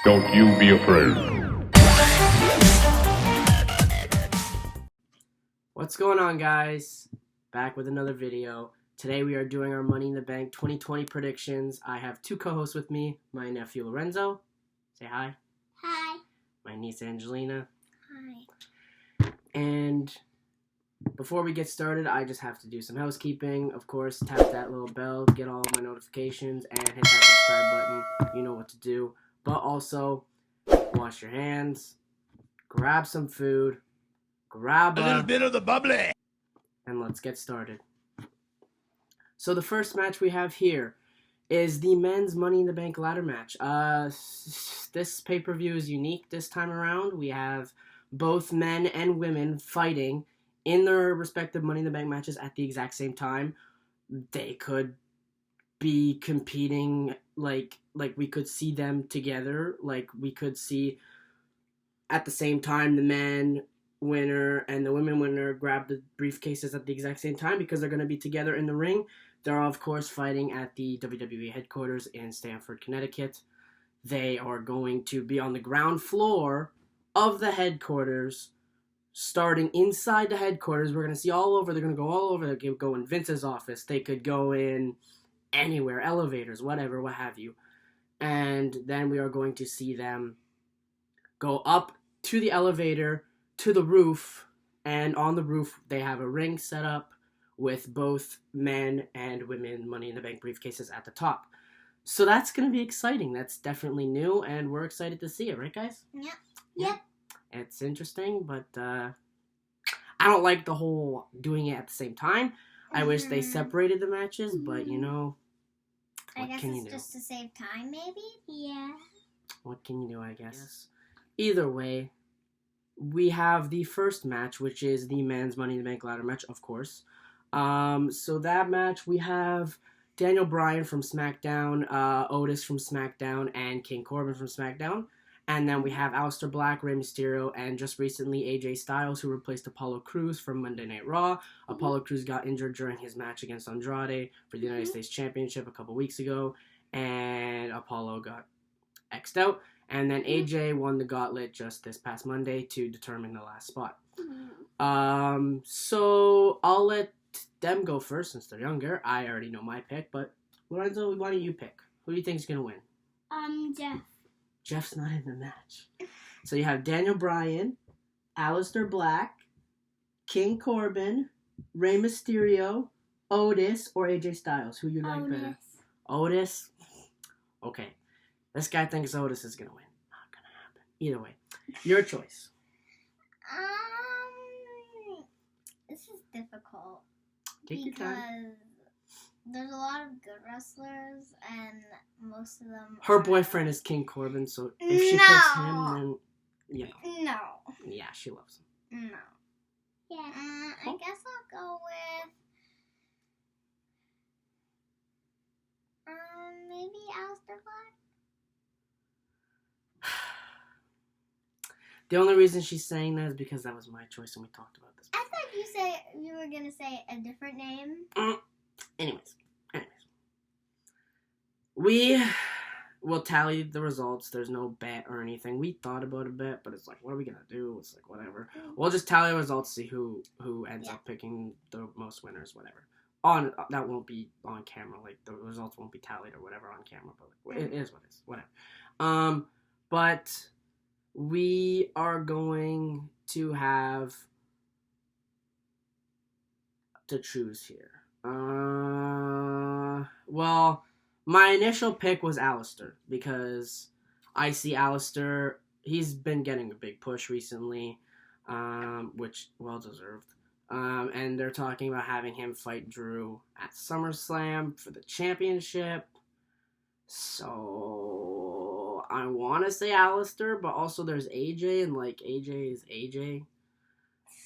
Don't you be afraid. What's going on, guys? Back with another video. Today we are doing our Money in the Bank 2020 predictions. I have two co-hosts with me, my nephew Lorenzo. Say hi. Hi. My niece Angelina. Hi. And before we get started, I just have to do some housekeeping. Of course, tap that little bell, get all my notifications, and hit that subscribe button. You know what to do. But also, wash your hands, grab some food, grab a little bit of the bubbly, and let's get started. So the first match we have here is the men's Money in the Bank ladder match. This pay-per-view is unique this time around. We have both men and women fighting in their respective Money in the Bank matches at the exact same time. They could be competing like we could see them together. Like we could see at the same time the men winner and the women winner grab the briefcases at the exact same time because they're going to be together in the ring. They're, of course, fighting at the WWE headquarters in Stamford, Connecticut. They are going to be on the ground floor of the headquarters, starting inside the headquarters. We're going to see all over. They're going to go all over. They could go in Vince's office. They could go in anywhere, elevators, whatever, what have you. And then we are going to see them go up to the elevator, to the roof, and on the roof they have a ring set up with both men and women Money in the Bank briefcases at the top. So that's going to be exciting. That's definitely new, and we're excited to see it, right, guys? Yep. Yeah. Yep. It's interesting, but I don't like the whole doing it at the same time. I wish they separated the matches, but, you know, I guess can you it's do? just to save time, maybe? Yeah. What can you do, I guess? Either way, we have the first match, which is the men's Money in the Bank ladder match, of course. So that match, we have Daniel Bryan from SmackDown, Otis from SmackDown, and King Corbin from SmackDown. And then we have Aleister Black, Rey Mysterio, and just recently AJ Styles, who replaced Apollo Crews from Monday Night Raw. Apollo Crews got injured during his match against Andrade for the United States Championship a couple weeks ago, and Apollo got X'd out. And then AJ won the gauntlet just this past Monday to determine the last spot. So I'll let them go first since they're younger. I already know my pick, but Lorenzo, why don't you pick? Who do you think is going to win? Jeff. Jeff's not in the match. So you have Daniel Bryan, Aleister Black, King Corbin, Rey Mysterio, Otis, or AJ Styles. Who you like better? Otis? Okay. This guy thinks Otis is going to win. Not going to happen. Either way. Your choice. This is difficult. Take your time. There's a lot of good wrestlers, and most of them. Her boyfriend is King Corbin, so if she No. picks him, then, you know. No. Yeah, she loves him. No. Yeah. I guess I'll go with. Maybe Aleister Black. The only reason she's saying that is because that was my choice and we talked about this. I thought you were gonna say a different name. Anyways. We will tally the results. There's no bet or anything. We thought about a bet, but it's like, what are we gonna do? It's like, whatever. We'll just tally the results, see who ends up picking the most winners, whatever. That won't be on camera. Like the results won't be tallied or whatever on camera, but like, it is what it is. Whatever. But we are going to have to choose here. Well, my initial pick was Aleister because I see Aleister, he's been getting a big push recently, which well deserved. And they're talking about having him fight Drew at SummerSlam for the championship. So I want to say Aleister, but also there's AJ, and like AJ is AJ.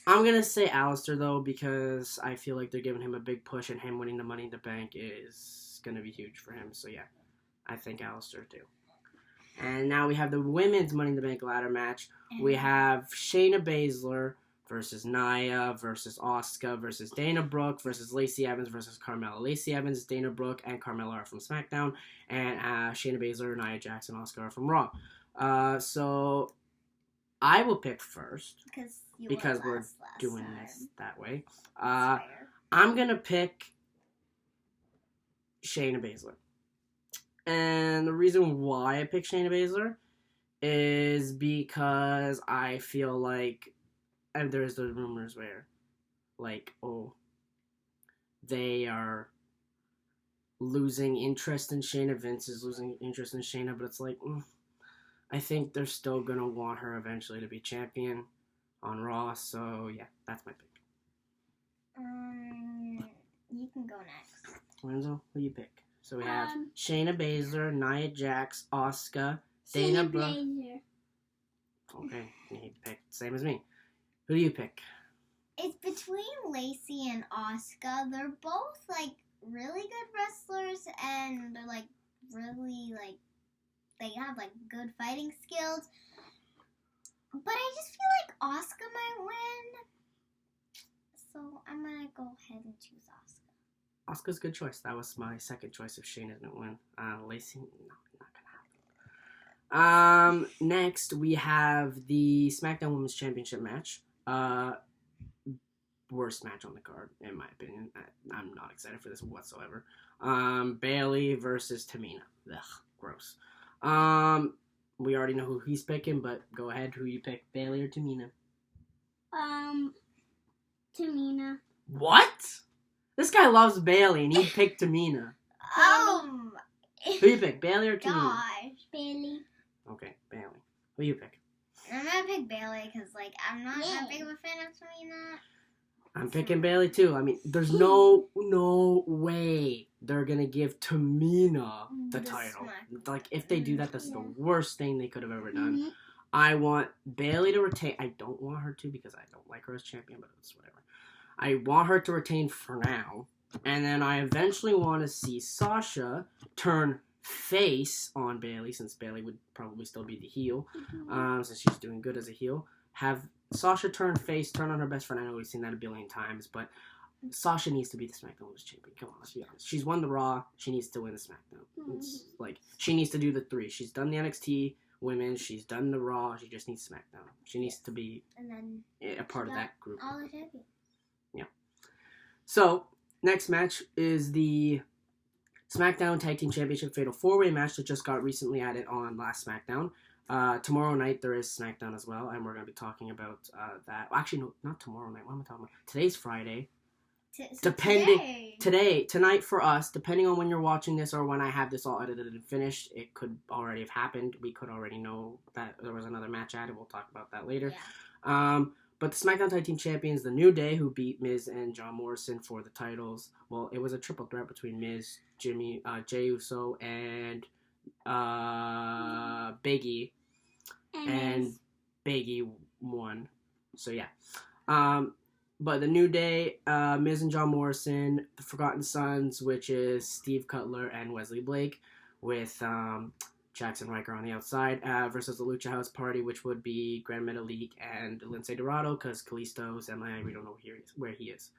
I'm going to say Aleister, though, because I feel like they're giving him a big push, and him winning the Money in the Bank is going to be huge for him. So, yeah, I think Aleister, too. And now we have the women's Money in the Bank ladder match. We have Shayna Baszler versus Nia versus Asuka versus Dana Brooke versus Lacey Evans versus Carmella. Lacey Evans, Dana Brooke, and Carmella are from SmackDown, and Shayna Baszler, Nia Jax, and Asuka are from Raw. So I will pick first Because we're doing this that way. Fair. I'm gonna pick Shayna Baszler, and the reason why I pick Shayna Baszler is because I feel like, and there's the rumors where, like, oh, they are losing interest in Shayna. Vince is losing interest in Shayna, but it's like, I think they're still gonna want her eventually to be champion on Raw. So yeah, that's my pick. You can go next. Lorenzo, who do you pick? So we have Shayna Baszler, Nia Jax, Asuka, Dana Brooke. Okay, you pick same as me. Who do you pick? It's between Lacey and Asuka. They're both like really good wrestlers, and they're like really like they have like good fighting skills. But I just feel like Asuka might win, so I'm gonna go ahead and choose Asuka. Asuka's a good choice. That was my second choice if Shayna didn't win. Lacey, no, not gonna happen. Next we have the SmackDown Women's Championship match. Worst match on the card, in my opinion. I'm not excited for this whatsoever. Bayley versus Tamina. Ugh, gross. We already know who he's picking, but go ahead. Who you pick, Bayley or Tamina? Tamina. What? This guy loves Bayley, and he picked Tamina. Who you pick, Bayley or Tamina? Gosh, Bayley. Okay, Bayley. Who you pick? I'm gonna pick Bayley because like I'm not that big of a fan of Tamina. I'm picking Bayley too. I mean, there's no way they're gonna give Tamina the title. Like, if they do that, that's the worst thing they could have ever done. Mm-hmm. I want Bayley to retain. I don't want her to because I don't like her as champion, but it's whatever. I want her to retain for now, and then I eventually want to see Sasha turn face on Bayley, since Bayley would probably still be the heel, since she's doing good as a heel. Have Sasha turn face, turn on her best friend. I know we've seen that a billion times, but Sasha needs to be the SmackDown Women's Champion. Come on, let's be honest. She's won the Raw. She needs to win the SmackDown. It's like, she needs to do the three. She's done the NXT Women's. She's done the Raw. She just needs SmackDown. She needs to be a part of that group. All the champions. Yeah. So, next match is the SmackDown Tag Team Championship Fatal 4-Way match that just got recently added on last SmackDown. Tomorrow night there is SmackDown as well, and we're going to be talking about that. Well, actually, no, not tomorrow night. What am I talking about? Today's Friday. Tonight for us, depending on when you're watching this or when I have this all edited and finished, it could already have happened. We could already know that there was another match added. We'll talk about that later. Yeah. But the SmackDown Tag Team Champions, The New Day, who beat Miz and John Morrison for the titles. Well, it was a triple threat between Miz, Jey Uso, and Big E. And Big E won. So, yeah. But The New Day, Miz and John Morrison, The Forgotten Sons, which is Steve Cutler and Wesley Blake, with Jackson Riker on the outside, versus the Lucha House Party, which would be Grand Metalik and Lince Dorado, because Kalisto's MIA, we don't know where he is.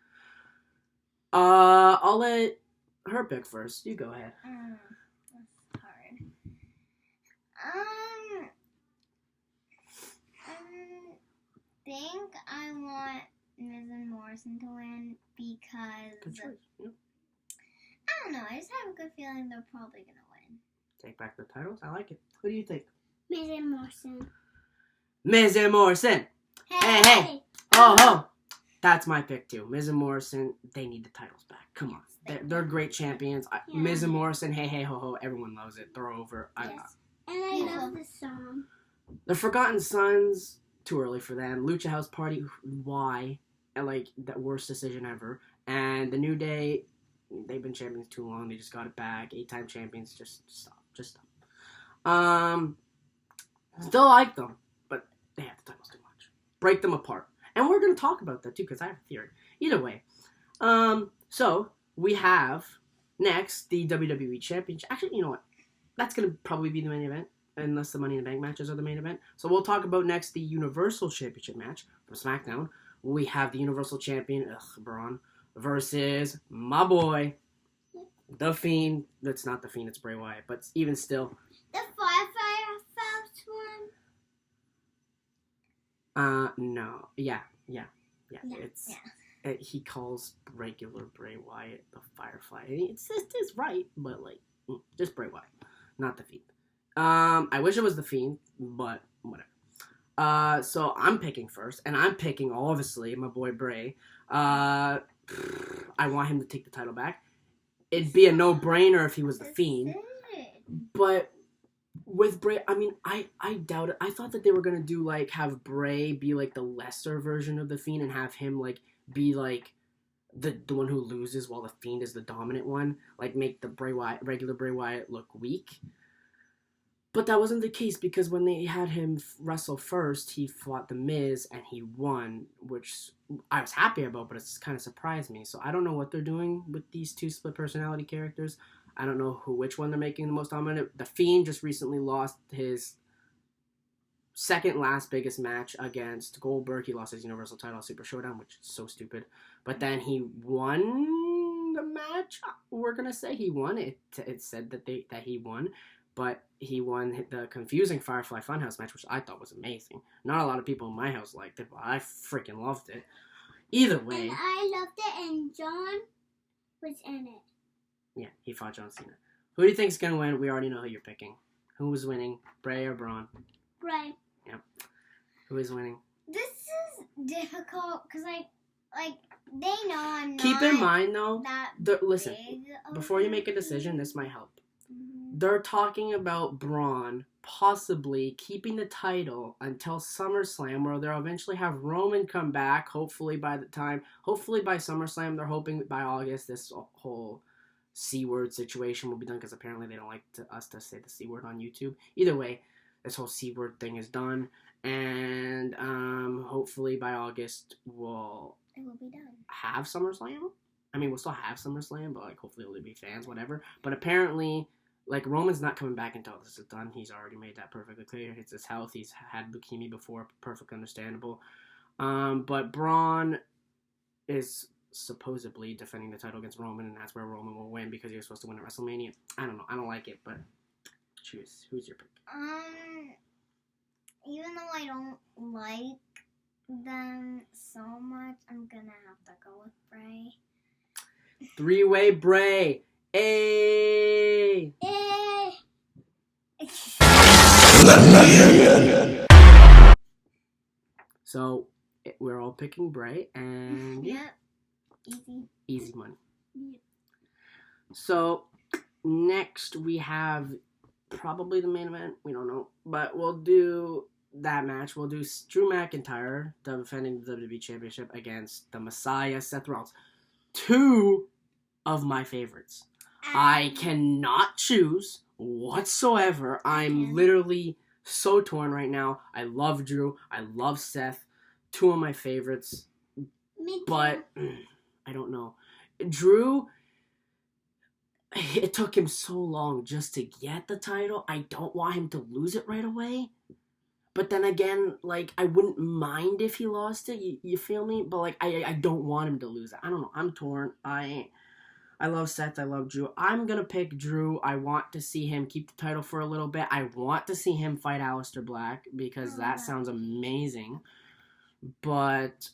I'll let her pick first. You go ahead. That's hard. I think I want Miz and Morrison to win because Good choice. Yeah. I don't know. I just have a good feeling they're probably gonna win. Take back the titles. I like it. Who do you think? Miz and Morrison. Miz and Morrison. Hey. Oh. That's my pick too. Miz and Morrison. They need the titles back. Come on. They're great champions. Yeah. Miz and Morrison. Hey ho. Everyone loves it. They're over. Yes. And I love the song. The Forgotten Sons. Too early for them. Lucha House Party. Why? And like that worst decision ever. And The New Day. They've been champions too long. They just got it back. 8-time champions. Just stop. Still like them, but they have the titles too much. Break them apart. And we're going to talk about that too, because I have a theory. Either way. So, we have next the WWE Championship. Actually, you know what? That's going to probably be the main event, unless the Money in the Bank matches are the main event. So we'll talk about next the Universal Championship match from SmackDown. We have the Universal Champion, Braun, versus my boy, The Fiend. That's not The Fiend, it's Bray Wyatt, but even still. The Firefly one. No. Yeah. Yeah, It's yeah. he calls regular Bray Wyatt the Firefly. It's right, but like just Bray Wyatt, not the Fiend. I wish it was the Fiend, but whatever. So I'm picking first, and I'm picking obviously my boy Bray. I want him to take the title back. It'd be a no-brainer if he was the Fiend, but with Bray, I mean, I doubt it. I thought that they were gonna do like have Bray be like the lesser version of the Fiend and have him like be like the one who loses while the Fiend is the dominant one, like make the regular Bray Wyatt look weak. But that wasn't the case because when they had him wrestle first, he fought The Miz and he won, which I was happy about, but it's kind of surprised me. So I don't know what they're doing with these two split personality characters. I don't know which one they're making the most dominant. The Fiend just recently lost his second last biggest match against Goldberg. He lost his Universal title Super Showdown, which is so stupid. But then he won the match. We're gonna say he won. It said that he won. But he won the confusing Firefly Funhouse match, which I thought was amazing. Not a lot of people in my house liked it, but I freaking loved it. Either way. And I loved it, and John was in it. Yeah, he fought John Cena. Who do you think's going to win? We already know who you're picking. Who was winning? Bray or Braun? Right. Yep. Who is winning? This is difficult because they know I'm not. Keep in mind, though, that listen, big of before you make a decision, this might help. Mhm. They're talking about Braun possibly keeping the title until SummerSlam, where they'll eventually have Roman come back, hopefully by SummerSlam. They're hoping by August this whole C-word situation will be done, because apparently they don't like us to say the C-word on YouTube. Either way, this whole C-word thing is done, and hopefully by August It will be done. have SummerSlam. I mean, we'll still have SummerSlam, but like hopefully it'll be fans, whatever. But apparently, like, Roman's not coming back until this is done. He's already made that perfectly clear. It's his health. He's had leukemia before. Perfectly understandable. But Braun is supposedly defending the title against Roman, and that's where Roman will win because he was supposed to win at WrestleMania. I don't know. I don't like it, but choose. Who's your pick? Even though I don't like them so much, I'm gonna have to go with Bray. Three-way Bray. Hey! Eh. So we're all picking Bray, and Yep. Easy. easy money. Yep. So next we have probably the main event. We don't know, but we'll do that match. We'll do Drew McIntyre defending the WWE Championship against the Messiah, Seth Rollins. Two of my favorites. I cannot choose whatsoever. I'm literally so torn right now. I love Drew. I love Seth. Two of my favorites. Me too. But I don't know. Drew, it took him so long just to get the title. I don't want him to lose it right away. But then again, like, I wouldn't mind if he lost it. You feel me? But like, I don't want him to lose it. I don't know. I'm torn. I love Seth. I love Drew. I'm going to pick Drew. I want to see him keep the title for a little bit. I want to see him fight Aleister Black because that sounds amazing. But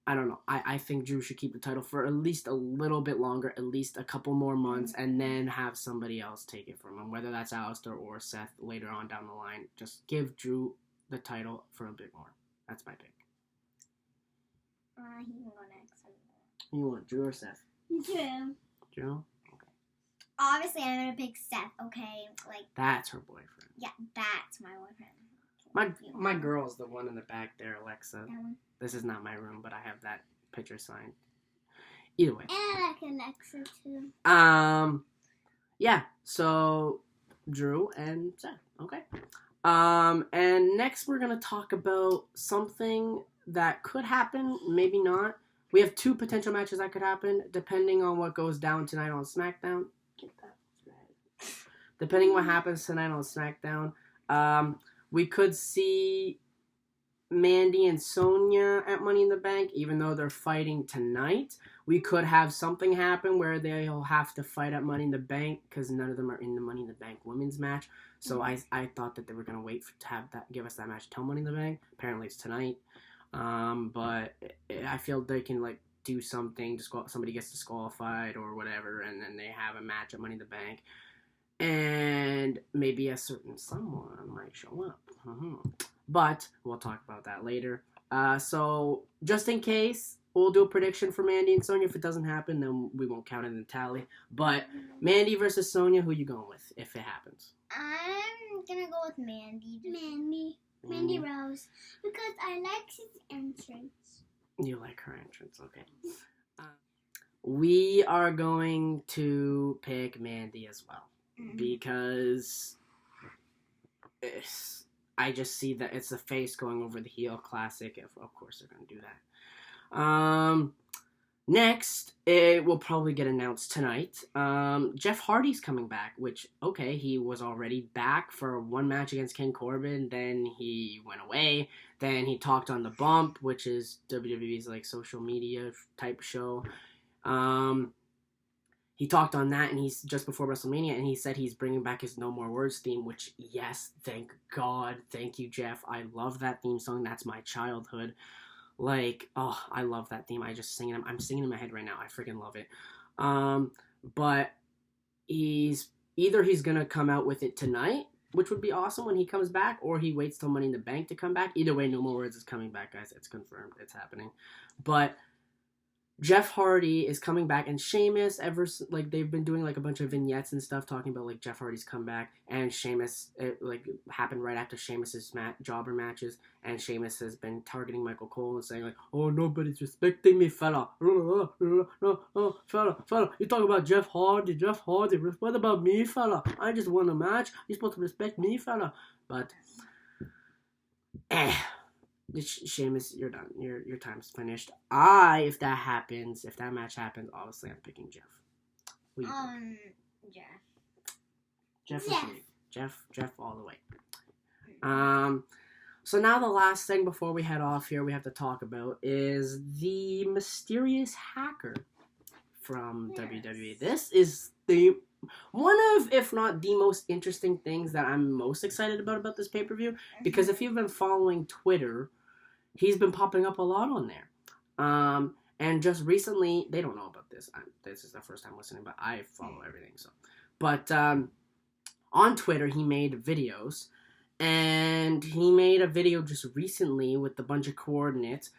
I don't know. I think Drew should keep the title for at least a little bit longer, at least a couple more months, and then have somebody else take it from him, whether that's Aleister or Seth later on down the line. Just give Drew the title for a bit more. That's my pick. He can go next. You want Drew or Seth? Drew. Drew? Obviously, I'm gonna pick Seth. Okay, like That's her boyfriend. yeah, that's my boyfriend. My girl's the one in the back there, Alexa. That one. This is not my room, but I have that picture signed. Either way. And I can exit too. Yeah, so Drew and Seth. Okay. And next we're gonna talk about something that could happen, maybe not. We have two potential matches that could happen, depending on what goes down tonight on SmackDown. Get that. Depending what happens tonight on SmackDown, we could see Mandy and Sonya at Money in the Bank, even though they're fighting tonight. We could have something happen where they'll have to fight at Money in the Bank because none of them are in the Money in the Bank women's match. So I thought that they were gonna wait to have that, give us that match till Money in the Bank. Apparently it's tonight. But I feel they can like do something. Somebody gets disqualified or whatever, and then they have a match at Money in the Bank, and maybe a certain someone might show up. But we'll talk about that later. So just in case, we'll do a prediction for Mandy and Sonya. If it doesn't happen, then we won't count it in the tally. But Mandy versus Sonya, who you going with if it happens? I'm gonna go with Mandy. Mandy Rose, because I like his entrance. You like her entrance, okay. We are going to pick Mandy as well. Because I just see that it's the face going over the heel classic. Of course they're going to do that. Next, it will probably get announced tonight. Jeff Hardy's coming back, which, okay, he was already back for one match against King Corbin. Then he went away. Then he talked on The Bump, which is WWE's like social media type show. He talked on that, and he's just before WrestleMania, and he said he's bringing back his No More Words theme, which, yes, thank God. Thank you, Jeff. I love that theme song. That's my childhood. Like, oh, I love that theme. I just sing it. I'm singing in my head right now. I freaking love it. But he's going to come out with it tonight, which would be awesome when he comes back, or he waits till Money in the Bank to come back. Either way, No More Words is coming back, guys. It's confirmed. It's happening. But Jeff Hardy is coming back, and Sheamus, they've been doing like a bunch of vignettes and stuff talking about like Jeff Hardy's comeback, and Sheamus, it like happened right after Sheamus's jobber matches, and Sheamus has been targeting Michael Cole and saying like, oh, nobody's respecting me, fella. Oh, fella, you talk about Jeff Hardy, what about me, fella? I just won a match, you're supposed to respect me, fella. But, Sheamus, you're done. Your time's finished. If that match happens, obviously I'm picking Jeff. Who you pick? Jeff. Jeff all the way. So now the last thing before we head off here we have to talk about is the mysterious hacker from WWE. This is one of, if not the most interesting things that I'm most excited about this pay-per-view, because if you've been following Twitter, he's been popping up a lot on there. And just recently, they don't know about this. This is the first time listening, but I follow everything. But on Twitter, he made videos. And he made a video just recently with a bunch of coordinates.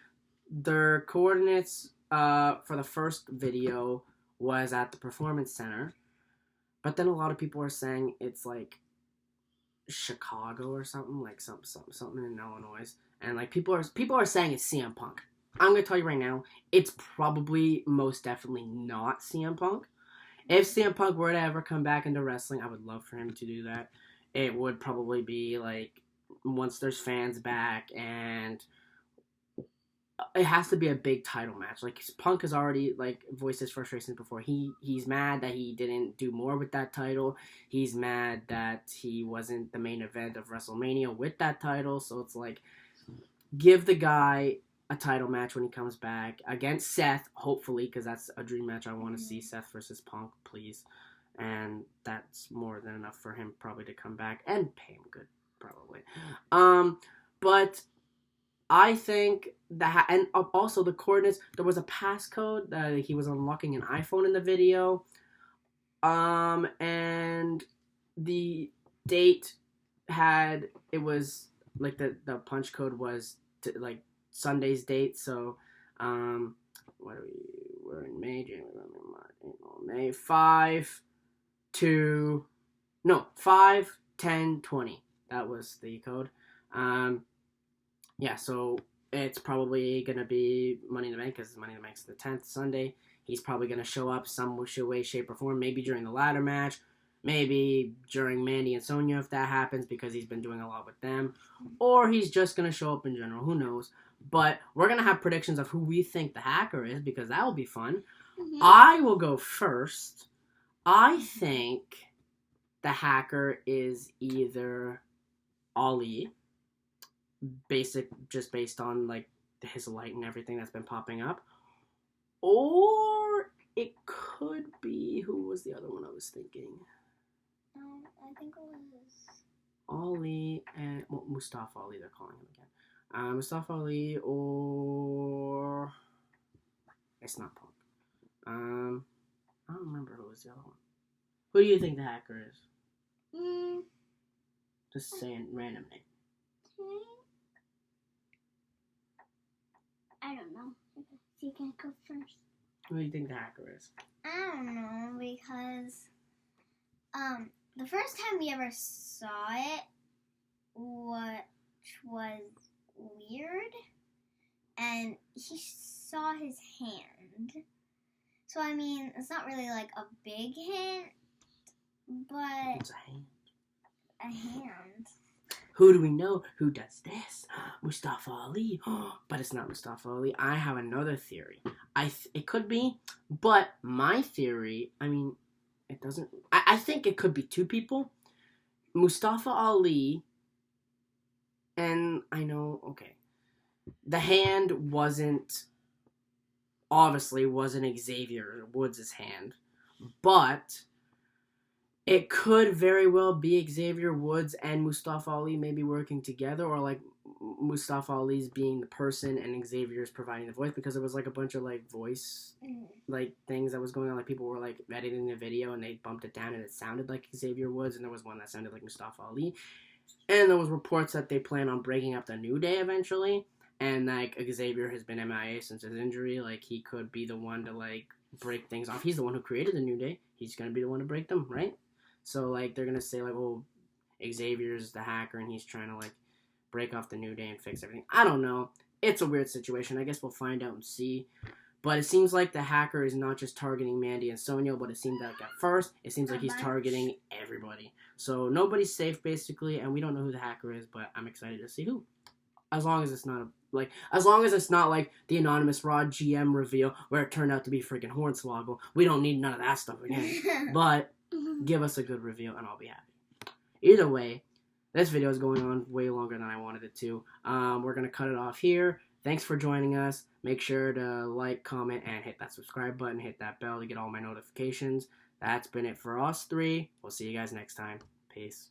Their coordinates for the first video was at the Performance Center. But then a lot of people are saying it's like Chicago or something, like something in Illinois. And like people are saying it's CM Punk. I'm gonna tell you right now, it's probably most definitely not CM Punk. If CM Punk were to ever come back into wrestling, I would love for him to do that. It would probably be like once there's fans back, and it has to be a big title match. Like Punk has already like voiced his frustrations before. He's mad that he didn't do more with that title. He's mad that he wasn't the main event of WrestleMania with that title. So it's like, give the guy a title match when he comes back against Seth, hopefully, because that's a dream match. I want to see Seth versus Punk, please. And that's more than enough for him probably to come back and pay him good, probably. But I think that, and also the coordinates, there was a passcode that he was unlocking an iPhone in the video. And the date it was like the punch code was like Sunday's date. So, we're in May, January, March, April, May, 5/10/20. That was the code. Yeah, so it's probably going to be Money in the Bank, because Money in the Bank's the 10th, Sunday. He's probably going to show up some way, shape, or form, maybe during the ladder match, maybe during Mandy and Sonya if that happens, because he's been doing a lot with them, or he's just going to show up in general, who knows. But we're going to have predictions of who we think the hacker is, because that will be fun. Mm-hmm. I will go first. I think the hacker is either Ali, just based on like his light and everything that's been popping up, or it could be, who was the other one I was thinking? I think it was Ali and Mustafa Ali. They're calling him again. Mustafa Ali, or it's not Punk. I don't remember who was the other one. Who do you think the hacker is? Just saying random name. I don't know. You can go first. Who do you think the hacker is? I don't know, because the first time we ever saw it, which was weird, and he saw his hand. So I mean, it's not really like a big hint, but It's a hand. a hand. Who do we know who does this? Mustafa Ali. But it's not Mustafa Ali. I have another theory. It could be, but my theory, I mean, it doesn't. I think it could be two people. Mustafa Ali, and I know, okay, the hand obviously wasn't Xavier Woods' hand, but it could very well be Xavier Woods and Mustafa Ali maybe working together, or like Mustafa Ali's being the person and Xavier's providing the voice, because there was like a bunch of like voice like things that was going on, like people were like editing the video and they bumped it down and it sounded like Xavier Woods, and there was one that sounded like Mustafa Ali, and there was reports that they plan on breaking up the New Day eventually, and like Xavier has been MIA since his injury, like he could be the one to like break things off. He's the one who created the New Day. He's gonna be the one to break them, right? So, like, they're going to say, like, oh, Xavier's the hacker and he's trying to, like, break off the New Day and fix everything. I don't know. It's a weird situation. I guess we'll find out and see. But it seems like the hacker is not just targeting Mandy and Sonya, but it seems like at first, it seems like he's targeting everybody. So, nobody's safe, basically, and we don't know who the hacker is, but I'm excited to see who. As long as it's not, like, the anonymous Raw GM reveal where it turned out to be freaking Hornswoggle. We don't need none of that stuff again. But give us a good review and I'll be happy. Either way, this video is going on way longer than I wanted it to. We're going to cut it off here. Thanks for joining us. Make sure to like, comment, and hit that subscribe button. Hit that bell to get all my notifications. That's been it for us three. We'll see you guys next time. Peace.